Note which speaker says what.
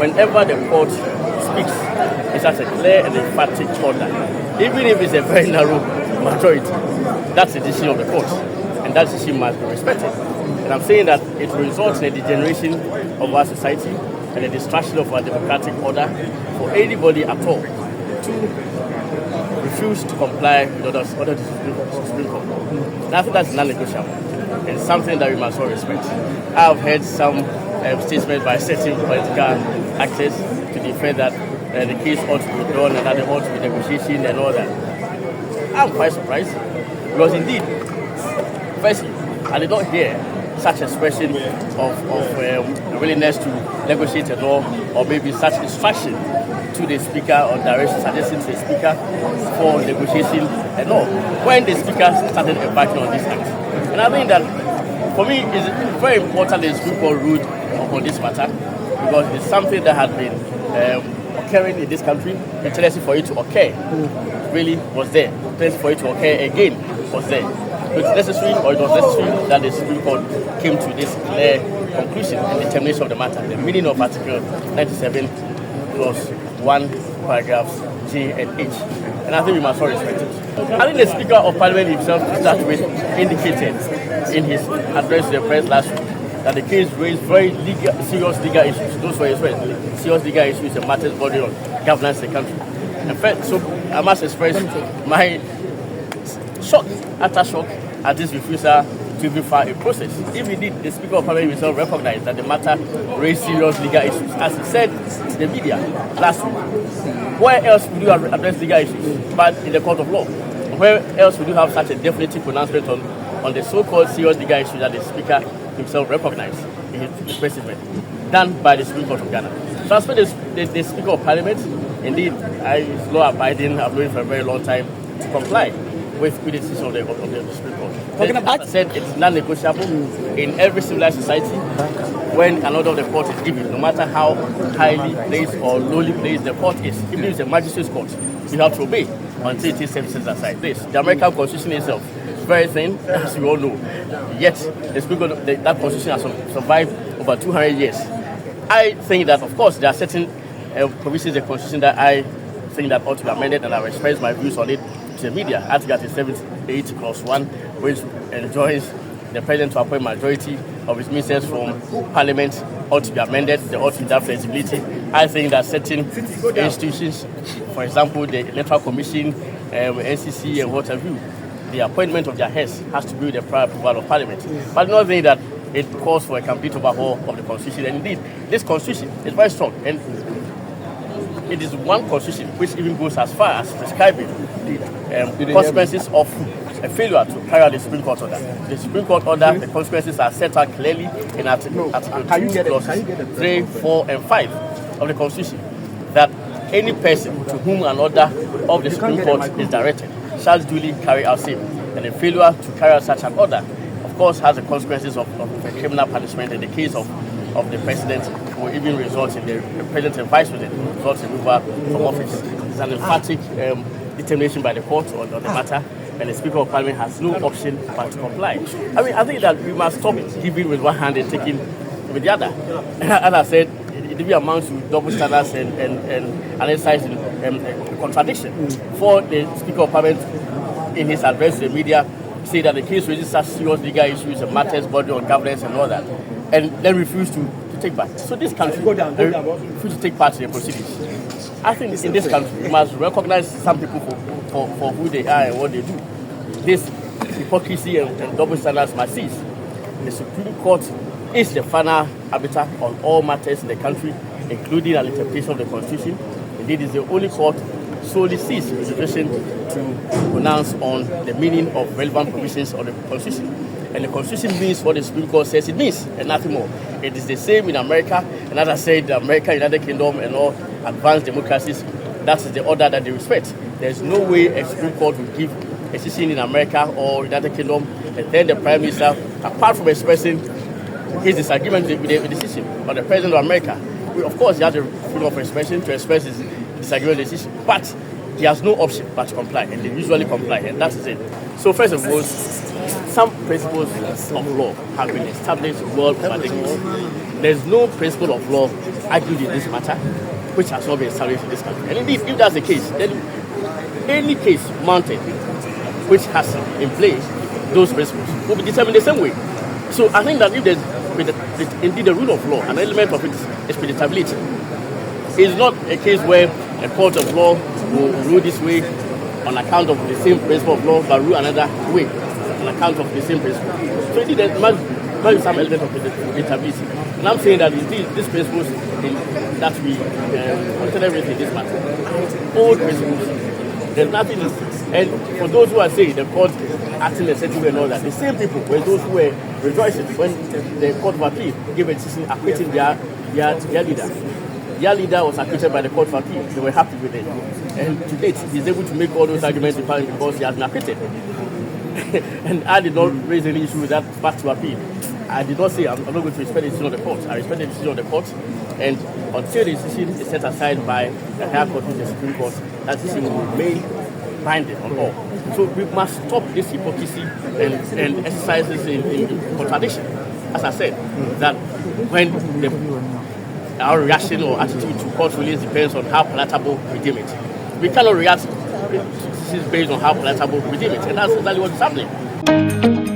Speaker 1: whenever the court speaks, it's as a clear and emphatic order. Even if it's a very narrow majority, that's the decision of the court, and that decision must be respected. And I'm saying that it results in a degeneration of our society and a destruction of our democratic order for anybody at all to refuse to comply with orders of the Supreme Court. And I think that's non-negotiable and something that we must all respect. I've heard some statements by certain political actors to defend that the case ought to be done and that there ought to be negotiation and all that. I'm quite surprised because indeed, firstly, I did not hear such expression of willingness to negotiate at all, or maybe such instruction to the speaker or direction suggesting to the speaker for negotiation and all, when the speaker started embarking on this act. And I think that, for me, it's very important that the Supreme Court ruled upon this matter, because it's something that had been occurring in this country. The tendency for it to occur really was there. The tendency for it to occur again was there. It was necessary that the Supreme Court came to this clear conclusion and determination of the matter. The meaning of Article 97 clause 1, paragraphs J and H. And I think we must all respect it. I think the Speaker of Parliament himself, to start with, indicated in his address to the press last week that the case raised very serious legal issues. Those were his words. Serious legal issues and matters bordering on governance in the country. In fact, so I must express my shock after shock at this refusal to even file a process. If indeed the Speaker of Parliament himself recognized that the matter raised serious legal issues, as he said to the media last week, where else would you address legal issues but in the court of law? Where else would you have such a definitive pronouncement on the so-called serious legal issues that the Speaker himself recognized in his press statement, done by the Supreme Court of Ghana? So as for the Speaker of Parliament, indeed, is law-abiding, I've known for a very long time, to comply with the decision of the Supreme Court. As I said, it's non-negotiable in every civilized society. When an order of the court is given, no matter how highly placed or lowly placed the court is, even if it's a magistrate's court, you have to obey until it is set aside. The American Constitution itself is very thin, as you all know. Yet, the Supreme Court, that Constitution has survived over 200 years. I think that, of course, there are certain provisions in the Constitution that I think that ought to be amended, and I will express my views on it to the media. Article 78, clause 1, which enjoins the President to appoint majority of his ministers from Parliament, ought to be amended. There ought to be that flexibility. I think that certain institutions, for example, the Electoral Commission, NCC, and what have you, the appointment of their heads has to be with the prior approval of Parliament. But I don't think that it calls for a complete overhaul of the Constitution. And indeed, this Constitution is very strong. And it is one Constitution which even goes as far as prescribing the consequences of a failure to carry out the Supreme Court order. The Supreme Court order, the consequences are set out clearly in Article 2, clauses 3, 4, and 5 of the Constitution, that any person to whom an order of the Supreme Court is directed shall duly carry out same. And a failure to carry out such an order, of course, has the consequences of criminal punishment. In the case of the President, will even result in the President and Vice President result in removal from office. It's an emphatic determination by the court on the matter, and the Speaker of Parliament has no option but to comply. I mean, I think that we must stop giving with one hand and taking with the other. As I said, it really amounts to double standards and an exercise in contradiction. For the Speaker of Parliament, in his address to the media, say that the case raises such serious legal issues and matters bordering on governance and all that, and then refuse to take part. So this country refuse to take part in the proceedings. I think in this country, we must recognize some people for who they are and what they do. This hypocrisy and double standards must cease. The Supreme Court is the final arbiter on all matters in the country, including an interpretation of the Constitution. Indeed, it is the only court solely sees reservation to pronounce on the meaning of relevant provisions of the Constitution. And the Constitution means what the Supreme Court says it means, and nothing more. It is the same in America, and as I said, America, United Kingdom, and all advanced democracies, that is the order that they respect. There is no way a Supreme Court will give a decision in America or United Kingdom, and then the Prime Minister, apart from expressing his disagreement with the decision, or the President of America, of course, he has the freedom of expression to express his disagreement with the decision, but he has no option but to comply, and they usually comply, and that is it. So first of all, some principles of law have been established world over decades. There's no principle of law argued in this matter which has not been established in this country. And indeed, if that's the case, then any case mounted which has in place those principles will be determined the same way. So I think that if there's indeed the rule of law, an element of it is predictability. It's not a case where a court of law will rule this way on account of the same principle of law, but rule another way on account of the same principle. So indeed, there must be some element of predictability. And I'm saying that indeed these principles that we consider in this matter, old principles, there's nothing. And for those who are saying the court acting a certain way and all that, the same people were those who were rejoicing when the court of appeal gave a decision acquitting their leader. Their leader was acquitted by the court of appeal. They were happy with it. And to date, he's able to make all those arguments in parliament because he has been acquitted. And I did not raise any issue with that back to appeal. I did not say I'm not going to respect the decision of the court. I respect the decision of the court. And until the decision is set aside by the higher court, which is the Supreme Court, that decision will remain binding on all. So we must stop this hypocrisy and exercises in contradiction. As I said, that when our reaction or attitude to court rulings depends on how palatable we deem it. We cannot react to this based on how palatable we deem it, and that's exactly what is happening.